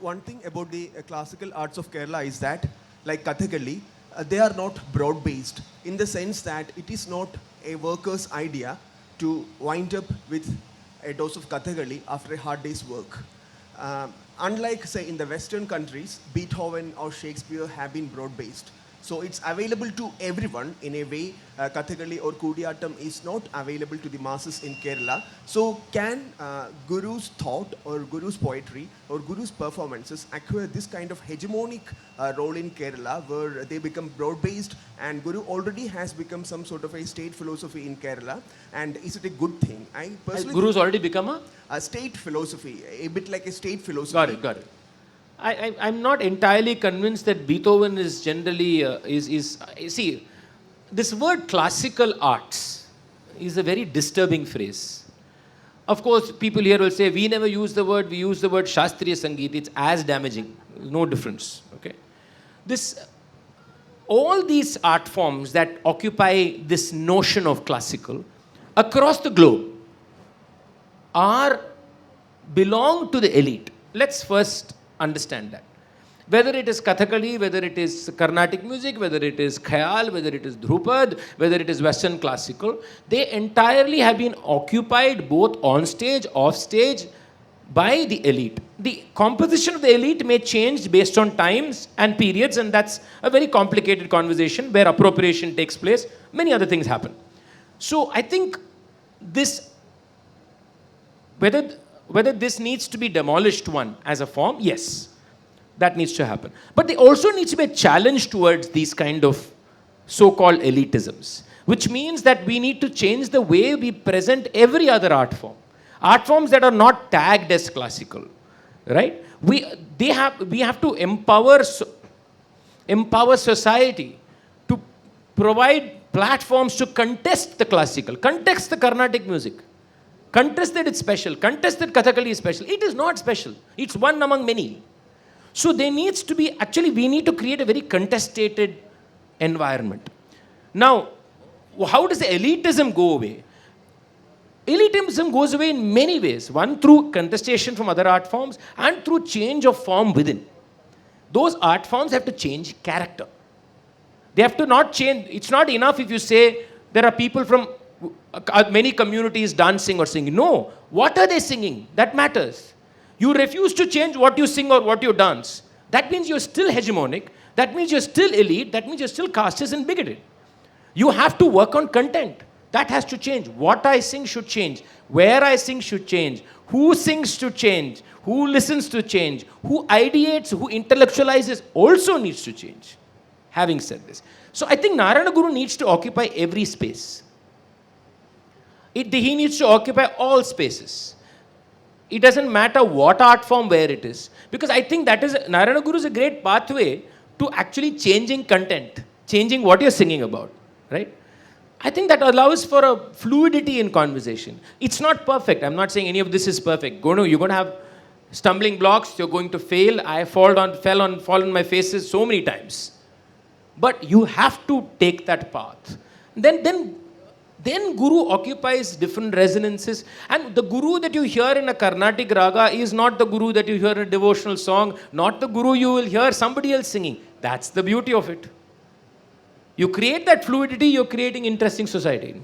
one thing about the classical arts of Kerala is that, like Kathakali, they are not broad-based in the sense that it is not a worker's idea to wind up with a dose of Kathakali after a hard day's work. Unlike, say, in the Western countries, Beethoven or Shakespeare have been broad-based. So it's available to everyone in a way. Kathakali or Kudiyattam is not available to the masses in Kerala. So can Guru's thought or Guru's poetry or Guru's performances acquire this kind of hegemonic role in Kerala where they become broad-based, and Guru already has become some sort of a state philosophy in Kerala? And is it a good thing? I personally Guru's already become a state philosophy, a bit like a state philosophy. Got it. I'm not entirely convinced that Beethoven is generally see, this word classical arts is a very disturbing phrase. Of course, people here will say we never use the word, we use the word Shastriya Sangeet. It's as damaging, no difference. Okay, all these art forms that occupy this notion of classical across the globe belong to the elite. Let's first understand that. Whether it is Kathakali, whether it is Carnatic music, whether it is Khayal, whether it is Dhrupad, whether it is Western classical, they entirely have been occupied both on stage, off stage, by the elite. The composition of the elite may change based on times and periods, and that's a very complicated conversation where appropriation takes place. Many other things happen. So I think this, whether this needs to be demolished as a form, yes, that needs to happen. But there also needs to be a challenge towards these kind of so-called elitisms, which means that we need to change the way we present every other art form. Art forms that are not tagged as classical, right? We have to empower society to provide platforms to contest the classical, contest the Carnatic music. Contest that it's special. Contest that Kathakali is special. It is not special. It's one among many. So there needs to be, we need to create a very contested environment. Now, how does the elitism go away? Elitism goes away in many ways. One, through contestation from other art forms, and through change of form within. Those art forms have to change character. They have to not change. It's not enough if you say there are people from many communities dancing or singing. No. What are they singing? That matters. You refuse to change what you sing or what you dance. That means you're still hegemonic. That means you're still elite. That means you're still casteist and bigoted. You have to work on content. That has to change. What I sing should change. Where I sing should change. Who sings to change. Who listens to change. Who ideates, who intellectualizes also needs to change. Having said this. So I think Narayana Guru needs to occupy every space. He needs to occupy all spaces. It doesn't matter what art form, where it is. Because I think Narayana Guru is a great pathway to actually changing content, changing what you're singing about, right? I think that allows for a fluidity in conversation. It's not perfect. I'm not saying any of this is perfect. You're going to have stumbling blocks. You're going to fail. I fell on my faces so many times. But you have to take that path. Then Guru occupies different resonances. And the Guru that you hear in a Carnatic raga is not the Guru that you hear in a devotional song, not the Guru you will hear somebody else singing. That's the beauty of it. You create that fluidity, you're creating interesting society.